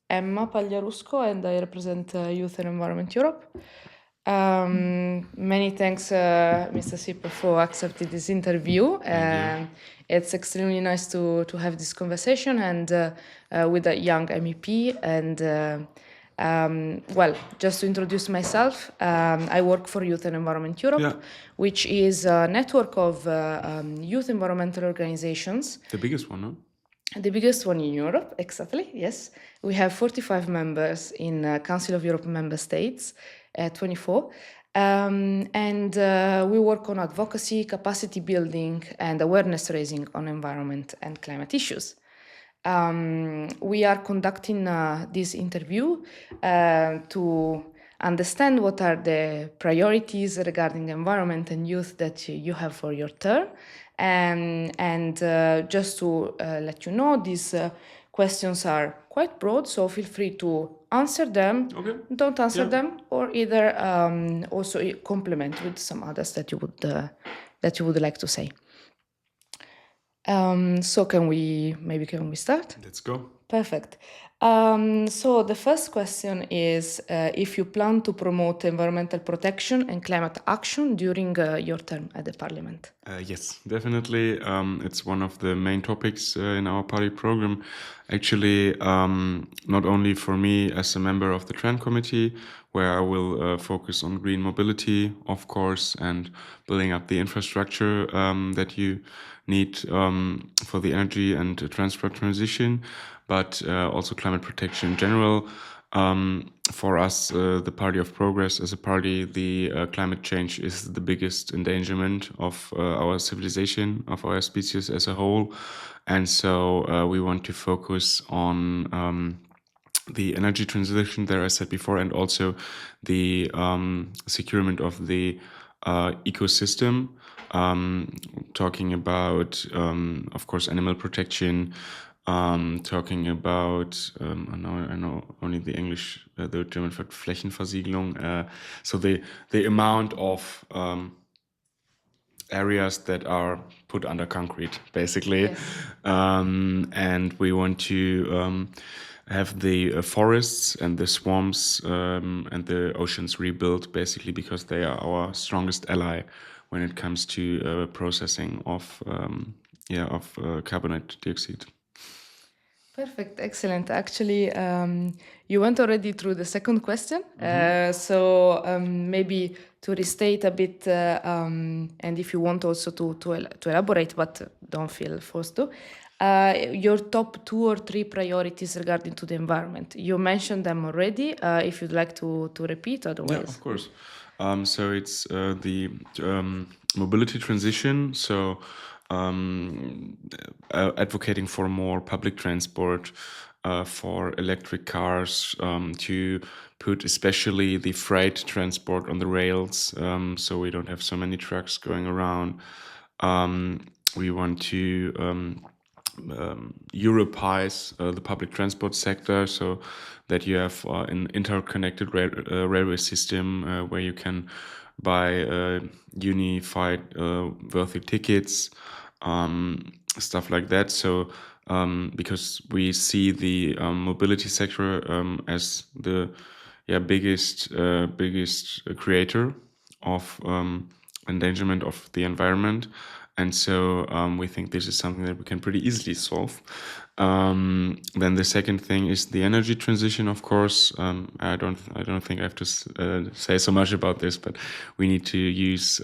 Emma Pagliarusco, and I represent Youth and Environment Europe. Many thanks, Mr. Sieper, for accepting this interview. It's extremely nice to have this conversation and with a young MEP. And just to introduce myself, I work for Youth and Environment Europe, which is a network of youth environmental organizations. The biggest one, no? The biggest one in Europe, exactly, yes. We have 45 members in Council of Europe member states, 24. And we work on advocacy, capacity building, and awareness raising on environment and climate issues. We are conducting this interview to understand what are the priorities regarding environment and youth that you have for your term. And just to let you know, these questions are quite broad, so feel free to answer them, don't answer them, or either also complement with some others that you would like to say. So can we start? Let's go. Perfect. So the first question is if you plan to promote environmental protection and climate action during your term at the Parliament. Yes, definitely. It's one of the main topics in our party program. Actually, not only for me as a member of the TRAN committee, where I will focus on green mobility, of course, and building up the infrastructure that you need for the energy and transport transition, but also climate protection in general. For us, the Party of Progress as a party, the climate change is the biggest endangerment of our civilization, of our species as a whole. And so we want to focus on the energy transition there, I said before, and also the securement of the ecosystem, talking about, of course, animal protection, talking about, I know only the English, the German for Flächenversiegelung, so the amount of areas that are put under concrete, basically. Yes. And we want to have the forests and the swamps and the oceans rebuilt, basically, because they are our strongest ally when it comes to processing of carbonate dioxide. Perfect, excellent. Actually, you went already through the second question. So maybe to restate a bit, and if you want also to elaborate, but don't feel forced to, your top 2 or 3 priorities regarding to the environment. You mentioned them already. If you'd like to repeat, otherwise. Yeah, of course. So it's the mobility transition. So advocating for more public transport, for electric cars, to put especially the freight transport on the rails, so we don't have so many trucks going around. We want to Europeize the public transport sector, so that you have an interconnected railway system where you can buy unified worthy tickets, stuff like that. So because we see the mobility sector as the biggest creator of endangerment of the environment. And so we think this is something that we can pretty easily solve. Then the second thing is the energy transition, of course. I don't think I have to say so much about this, but we need to use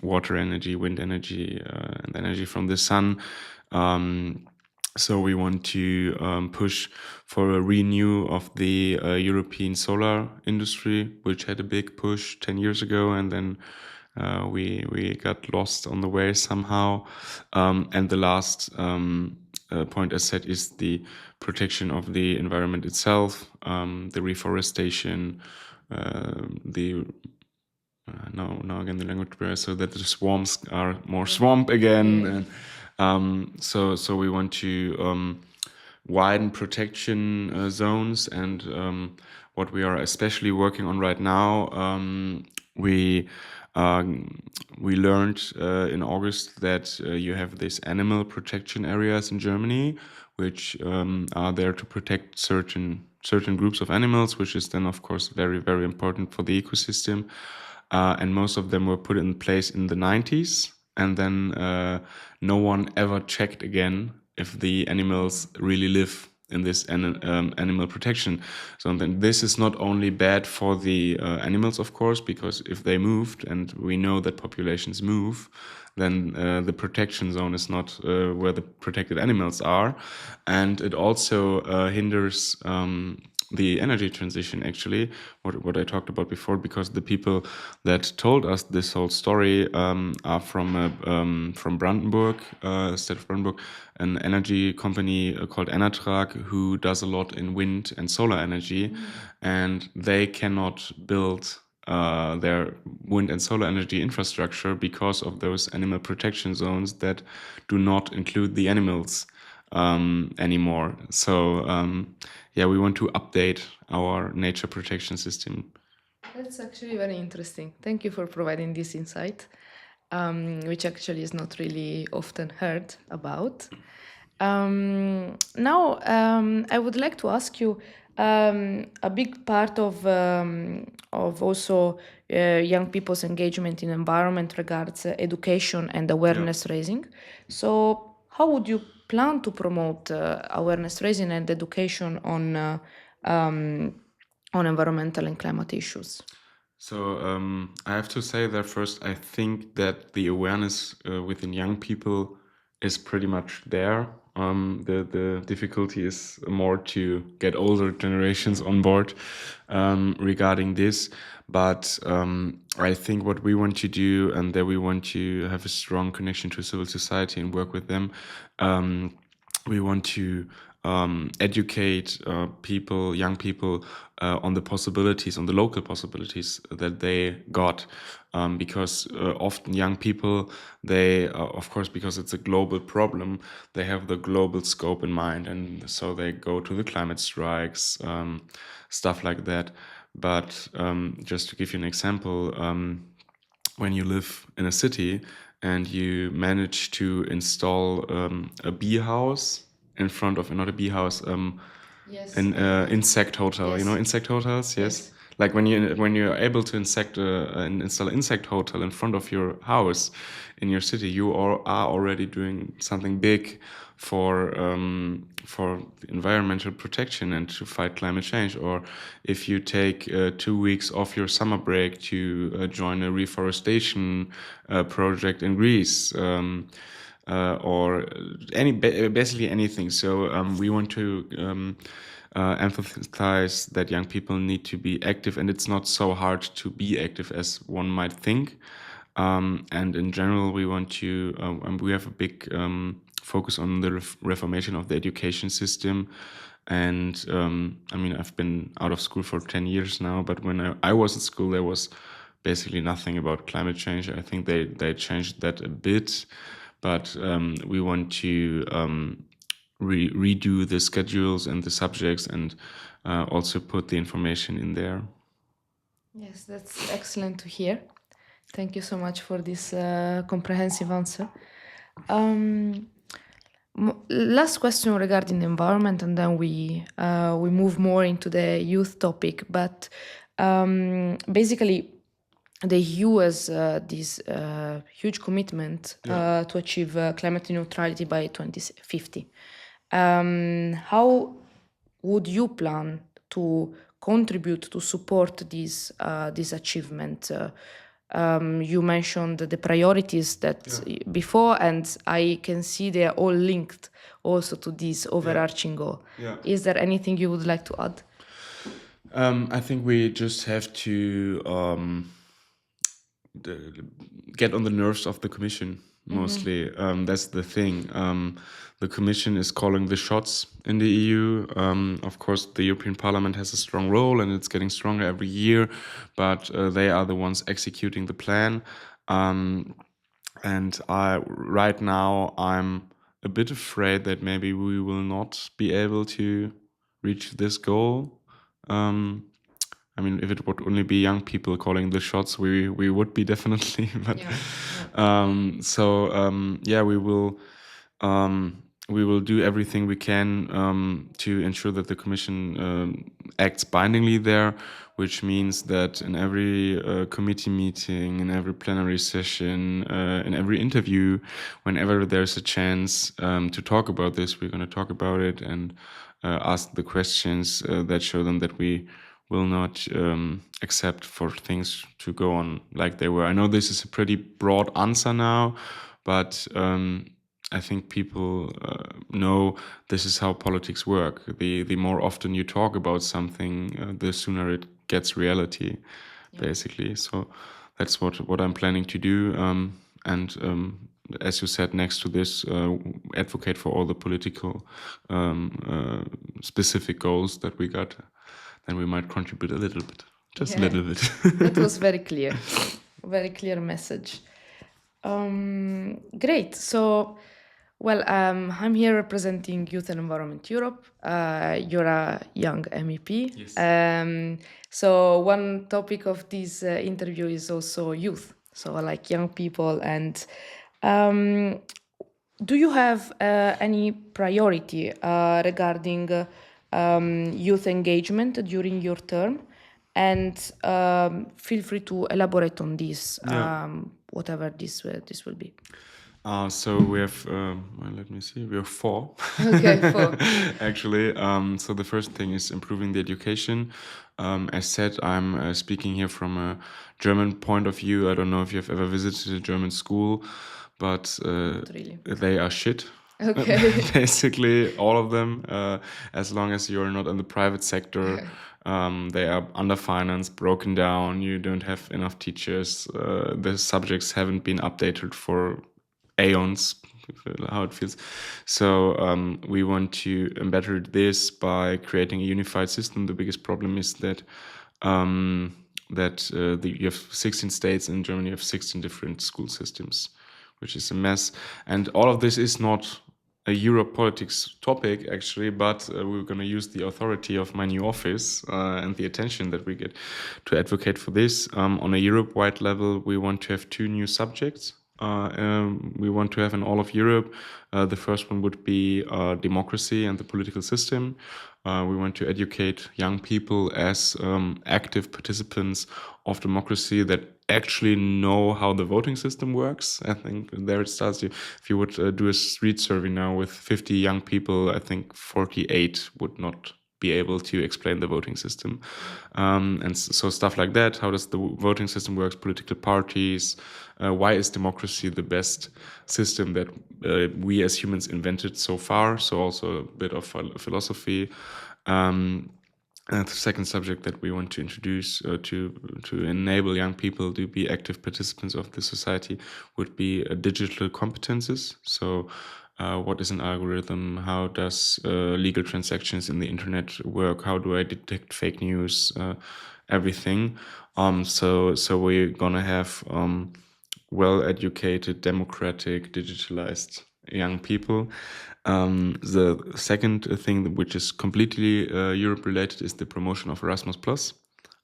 water energy, wind energy, and energy from the sun. So we want to push for a renew of the European solar industry, which had a big push 10 years ago, and then we got lost on the way somehow. And the last point, as said, is the protection of the environment itself, the reforestation, now again the language barrier, so that the swamps are more swamp again. And so we want to widen protection zones, and what we are especially working on right now, we learned in August that you have these animal protection areas in Germany, which are there to protect certain groups of animals, which is then, of course, very, very important for the ecosystem. And most of them were put in place in the 90s, and then no one ever checked again if the animals really live in this animal protection. So then this is not only bad for the animals, of course, because if they moved, and we know that populations move, then the protection zone is not where the protected animals are. And it also hinders the energy transition, actually, what I talked about before, because the people that told us this whole story are from Brandenburg, state of Brandenburg, an energy company called Enertrag, who does a lot in wind and solar energy, and they cannot build their wind and solar energy infrastructure because of those animal protection zones that do not include the animals anymore. So yeah, we want to update our nature protection system. That's actually very interesting. Thank you for providing this insight, which actually is not really often heard about. Now, I would like to ask you, a big part of also young people's engagement in environment regards education and awareness raising. So how would you plan to promote awareness raising and education on environmental and climate issues? So I have to say that first, I think that the awareness within young people is pretty much there. The difficulty is more to get older generations on board regarding this. But I think what we want to do, and that we want to have a strong connection to civil society and work with them. We want to educate young people on the possibilities, on the local possibilities that they got. Because often young people, they, of course, because it's a global problem, they have the global scope in mind. And so they go to the climate strikes, stuff like that. But just to give you an example, when you live in a city and you manage to install a bee house in front of another bee house, Yes. an insect hotel. Yes. You know insect hotels, yes. Yes. Like when you're able to install an insect hotel in front of your house in your city, you are already doing something big for environmental protection and to fight climate change. Or if you take 2 weeks off your summer break to join a reforestation project in Greece. Or basically anything. So we want to emphasize that young people need to be active, and it's not so hard to be active as one might think. And in general, we want to, we have a big focus on the reformation of the education system. And I mean, I've been out of school for 10 years now, but when I was in school, there was basically nothing about climate change. I think they changed that a bit. But we want to redo the schedules and the subjects, and also put the information in there. Yes, that's excellent to hear. Thank you so much for this comprehensive answer. Last question regarding the environment, and then we move more into the youth topic. But basically, the EU has this huge commitment to achieve climate neutrality by 2050. How would you plan to contribute to support this achievement? You mentioned the priorities that before, and I can see they are all linked also to this overarching goal. Is there anything you would like to add? I think we just have to get on the nerves of the Commission, mostly. That's the thing. The Commission is calling the shots in the EU. Of course, the European Parliament has a strong role, and it's getting stronger every year, but they are the ones executing the plan. And right now, I'm a bit afraid that maybe we will not be able to reach this goal. I mean, if it would only be young people calling the shots, we would be definitely. But we will we will do everything we can to ensure that the Commission acts bindingly there, which means that in every committee meeting, in every plenary session, in every interview, whenever there's a chance to talk about this, we're going to talk about it and ask the questions that show them that we will not accept for things to go on like they were. I know this is a pretty broad answer now, but I think people know this is how politics work. The more often you talk about something, the sooner it gets reality, basically. So that's what I'm planning to do. And as you said, next to this, advocate for all the political specific goals that we got. Then we might contribute a little bit, just a little bit. That was very clear, very clear message. Great. So, well, I'm here representing Youth and Environment Europe. You're a young MEP. Yes. So one topic of this interview is also youth, so like young people. And do you have any priority regarding youth engagement during your term? And feel free to elaborate on this, whatever this will be. So we have, let me see, we have 4. Okay, 4. Actually, so the first thing is improving the education. As said, I'm speaking here from a German point of view. I don't know if you've ever visited a German school, but Not really. they are shit. Okay. Basically, all of them, as long as you're not in the private sector. They are underfinanced, broken down, you don't have enough teachers, the subjects haven't been updated for aeons, how it feels. So we want to better this by creating a unified system. The biggest problem is that you have 16 states in Germany, you have 16 different school systems, which is a mess. And all of this is not a Europe politics topic, actually, but we're going to use the authority of my new office and the attention that we get to advocate for this. On a Europe-wide level, we want to have 2 new subjects. We want to have in all of Europe. The first one would be democracy and the political system. We want to educate young people as active participants of democracy that actually know how the voting system works. I think there it starts. If you would do a street survey now with 50 young people, I think 48 would not be able to explain the voting system. And so stuff like that. How does the voting system works? Political parties. Why is democracy the best system that we as humans invented so far? So also a bit of philosophy. The second subject that we want to introduce to enable young people to be active participants of the society would be digital competences. So what is an algorithm? How does legal transactions in the internet work? How do I detect fake news? Everything. So we're gonna have well-educated, democratic, digitalized young people. The second thing, which is completely Europe-related, is the promotion of Erasmus+.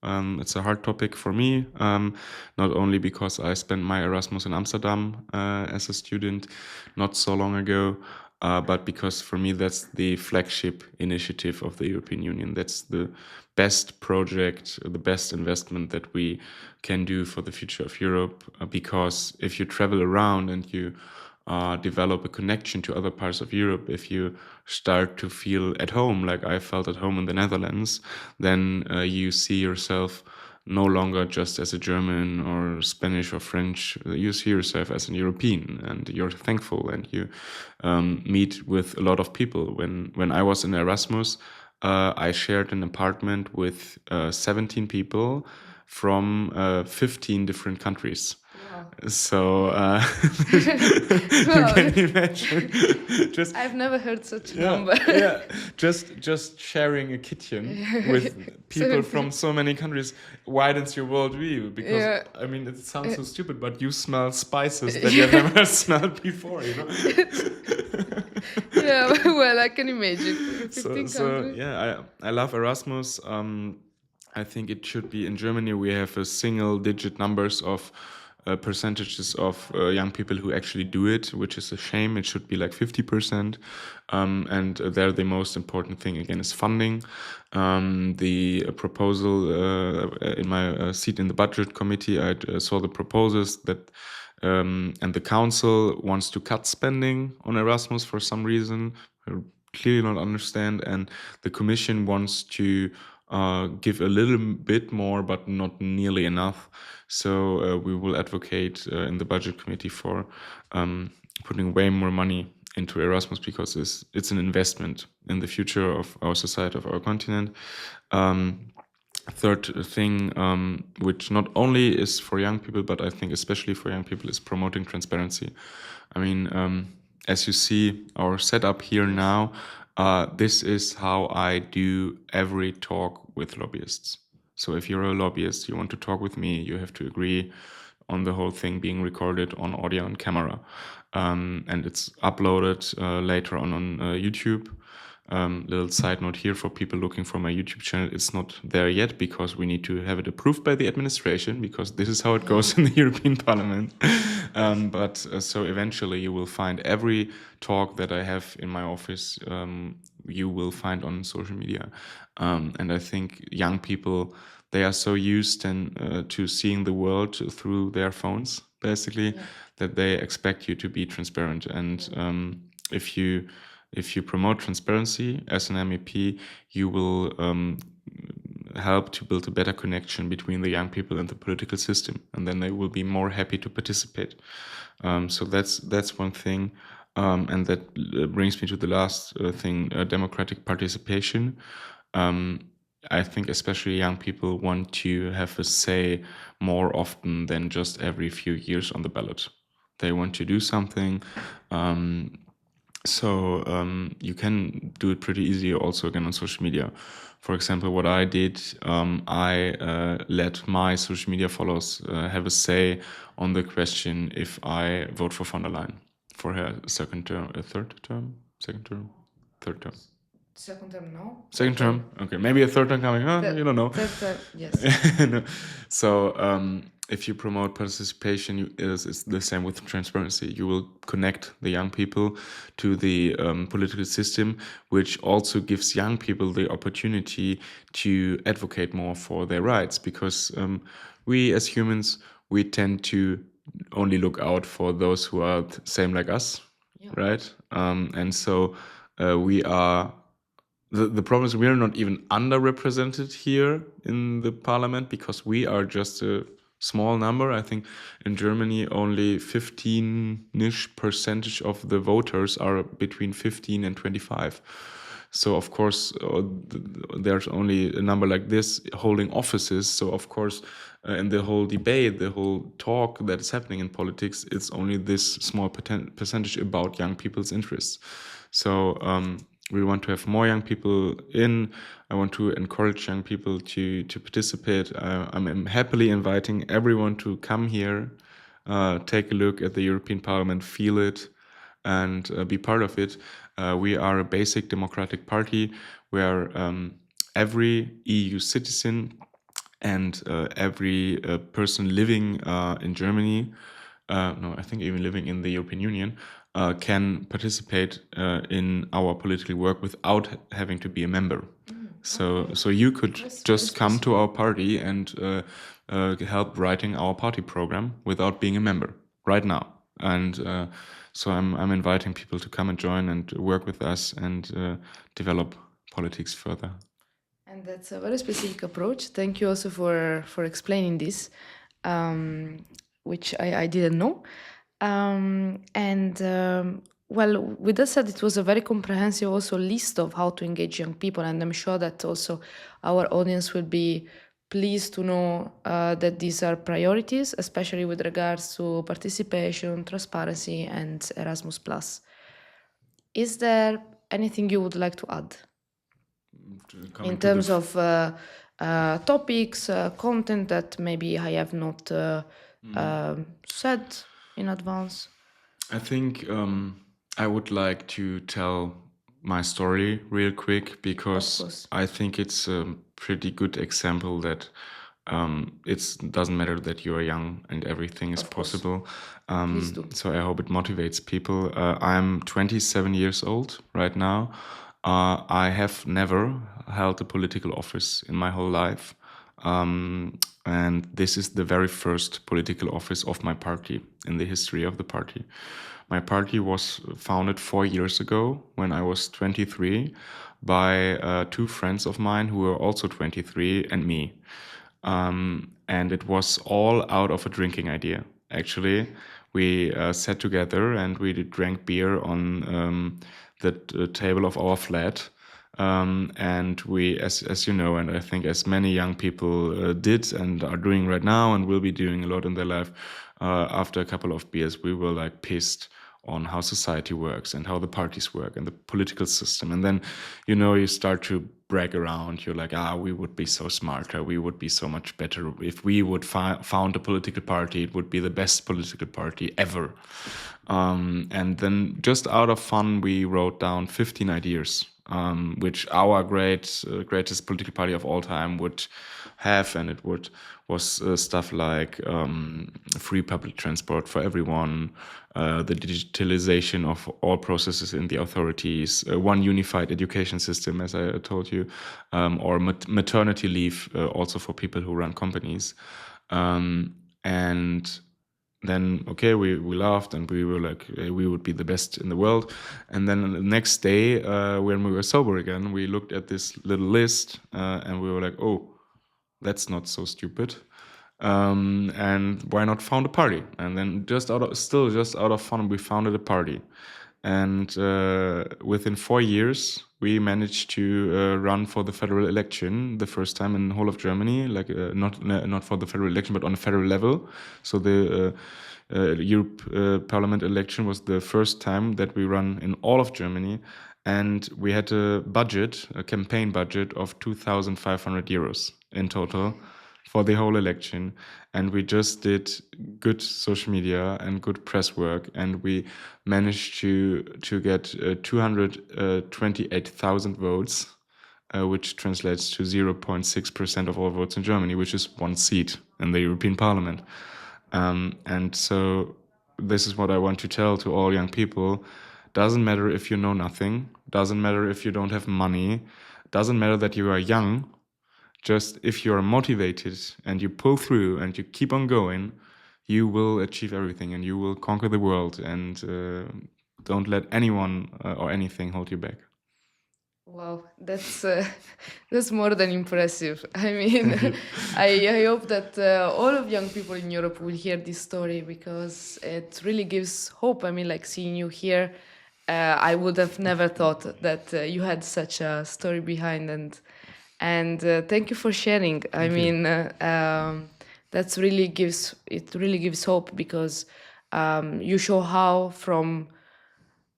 It's a hard topic for me, not only because I spent my Erasmus in Amsterdam as a student not so long ago, but because for me that's the flagship initiative of the European Union. That's the best project, the best investment that we can do for the future of Europe, because if you travel around and you develop a connection to other parts of Europe, if you start to feel at home, like I felt at home in the Netherlands, then you see yourself no longer just as a German or Spanish or French. You see yourself as an European, and you're thankful, and you meet with a lot of people. When I was in Erasmus, I shared an apartment with 17 people from 15 different countries. So you can imagine. I've never heard such a number. Just sharing a kitchen with people from so many countries widens your worldview, because I mean, it sounds so stupid, but you smell spices that you've never smelled before, you know. Yeah, well, I can imagine. I love Erasmus. I think it should be in Germany. We have a single-digit numbers of percentages of young people who actually do it, which is a shame. It should be like 50%. And there the most important thing, again, is funding. The proposal in my seat in the budget committee, I saw the proposals that and the council wants to cut spending on Erasmus for some reason. I clearly not understand. And the commission wants to give a little bit more, but not nearly enough. So we will advocate in the budget committee for putting way more money into Erasmus, because it's an investment in the future of our society, of our continent. Third thing, which not only is for young people, but I think especially for young people, is promoting transparency. I mean, as you see our setup here now, this is how I do every talk with lobbyists. So if you're a lobbyist, you want to talk with me, you have to agree on the whole thing being recorded on audio and camera. And it's uploaded later on YouTube. Little side note here for people looking for my YouTube channel, it's not there yet because we need to have it approved by the administration, because this is how it goes in the European Parliament. But so eventually you will find every talk that I have in my office, you will find on social media. And I think young people, they are so used to seeing the world through their phones, basically, that they expect you to be transparent. And if you promote transparency as an MEP, you will help to build a better connection between the young people and the political system, and then they will be more happy to participate. So that's one thing, and that brings me to the last thing: democratic participation. I think especially young people want to have a say more often than just every few years on the ballot. They want to do something. So you can do it pretty easy also again on social media. For example, what I did, I let my social media followers have a say on the question if I vote for von der Leyen for her third term. Second term, no. Second term? Okay, maybe a third term coming. You don't know. Third term, yes. No. So if you promote participation, it's the same with transparency. You will connect the young people to the political system, which also gives young people the opportunity to advocate more for their rights, because we as humans, we tend to only look out for those who are the same like us, right? And so we are... The problem is we are not even underrepresented here in the parliament, because we are just a small number. I think in Germany only 15-ish% of the voters are between 15 and 25. So of course there's only a number like this holding offices. So of course in the whole debate, the whole talk that is happening in politics, it's only this small percentage about young people's interests. So we want to have more young people in. I want to encourage young people to participate. I'm happily inviting everyone to come here, take a look at the European Parliament, feel it, and be part of it. We are a basic democratic party where every EU citizen and every person living in Germany, I think even living in the European Union, can participate in our political work without having to be a member. So you could just come to our party and help writing our party program without being a member right now. And so I'm inviting people to come and join and work with us and develop politics further. And that's a very specific approach. Thank you also for explaining this, which I didn't know. Well, with that said, it was a very comprehensive also list of how to engage young people, and I'm sure that also our audience will be pleased to know that these are priorities, especially with regards to participation, transparency, and Erasmus+. Is there anything you would like to add in terms of topics, content that maybe I have not said in advance? I think I would like to tell my story real quick, because I think it's a pretty good example that it doesn't matter that you are young and everything is possible. Please do. So I hope it motivates people. I'm 27 years old right now. I have never held a political office in my whole life. And this is the very first political office of my party in the history of the party. My party was founded 4 years ago when I was 23 by 2 friends of mine who were also 23 and me. And it was all out of a drinking idea. Actually, we sat together and we drank beer on the table of our flat. And we, as you know, and I think as many young people did and are doing right now and will be doing a lot in their life, after a couple of beers, we were like pissed on how society works and how the parties work and the political system. And then, you start to brag around. You're like, we would be so smarter. We would be so much better. If we would found a political party, it would be the best political party ever. And then just out of fun, we wrote down 15 ideas, which our greatest political party of all time would have. And it was stuff like free public transport for everyone, the digitalization of all processes in the authorities, one unified education system, as I told you, or maternity leave also for people who run companies. And then, we laughed and we were like, we would be the best in the world. And then the next day, when we were sober again, we looked at this little list and we were like, oh, that's not so stupid. And why not found a party? And then just out of fun, we founded a party. And within 4 years, we managed to run for the federal election the first time in the whole of Germany, like not for the federal election, but on a federal level. So the European Parliament election was the first time that we run in all of Germany. And we had a campaign budget of 2,500 euros in total for the whole election. And we just did good social media and good press work. And we managed to get 228,000 votes, which translates to 0.6% of all votes in Germany, which is 1 seat in the European Parliament. And so this is what I want to tell to all young people. Doesn't matter if you know nothing. Doesn't matter if you don't have money. Doesn't matter that you are young. Just if you are motivated and you pull through and you keep on going, you will achieve everything and you will conquer the world. And don't let anyone or anything hold you back. Wow, that's more than impressive. I mean, I hope that all of young people in Europe will hear this story because it really gives hope. I mean, like seeing you here, I would have never thought that you had such a story behind, and thank you for sharing. I mean, that's really gives hope because you show how from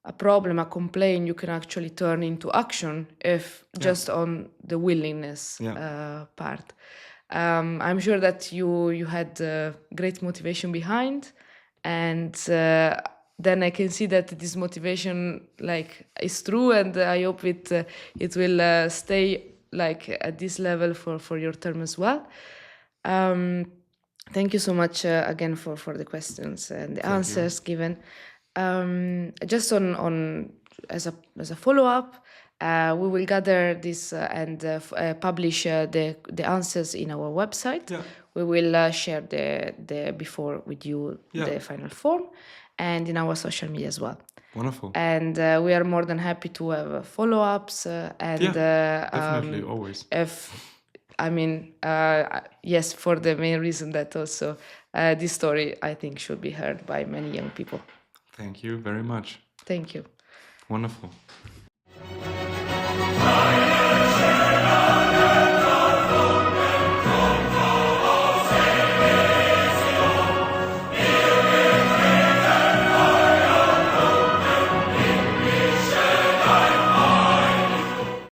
a problem, a complaint, you can actually turn into action if just on the willingness part. I'm sure that you had great motivation behind, and then I can see that this motivation is true, and I hope it will stay at this level for your term as well. Thank you so much again for the questions and the answers given. Just on as a follow-up, we will gather this and publish the answers in our website. Yeah. We will share the before with you the final form, and in our social media as well. Wonderful. And we are more than happy to have follow-ups and definitely always. Yes, for the main reason that also this story I think should be heard by many young people. Thank you very much. Thank you. Wonderful.